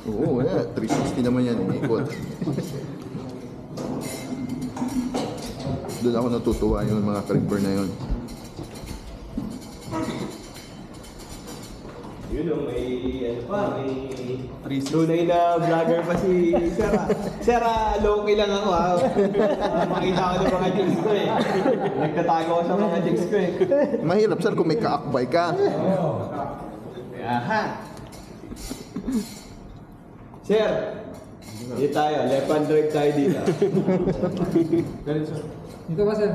Oo, wala. 360 naman yan. Ikot. Doon ako natutuwa yung mga creeper na yun. Yun o, may ano pa, may tunay na vlogger pa si Sir. Sir, low-key lang ako ha. Makita ko ng mga jigs ko eh. Nagtatago ako sa mga jigs ko eh. Mahirap sir kung may kaakbay ka. Aha! Sir, dito tayo, left hand drive tayo dito. Dito ba, sir?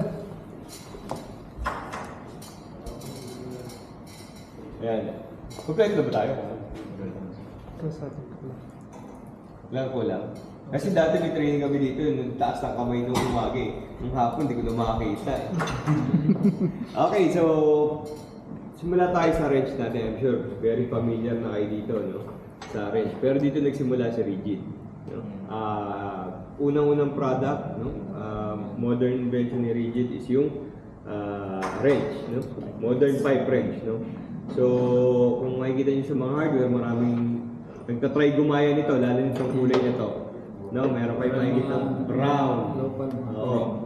Ayan. Kompleto na ba tayo? Lang ko lang. Kasi dati may training kami dito, nung taas ng kamay nung umagi. Nung hapon, hindi ko na makakita eh. Okay, so simula tayo sa wrench natin. I'm sure very familiar na kayo dito, no? Sa wrench. Pero dito nagsimula sa rigid. No? Unang-unang product, no? Modern invention ni rigid is yung wrench, no? Modern pipe wrench, no? So, kung makikita nyo sa mga hardware, maraming nagtatry gumaya nito, lalo nitong kulay na to. No, meron kayo makikita brown,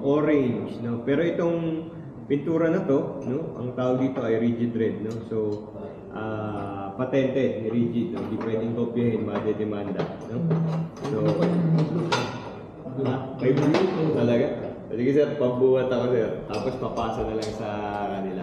orange, no. Pero itong pintura na to, no, ang tawag dito ay rigid red, no. So, patented ni rigid, no. Hindi pwedeng kopyahin, madedemanda, no. So, may blue talaga. Sige sir, pambuhat ako sir. Tapos papasa na lang sa kanila.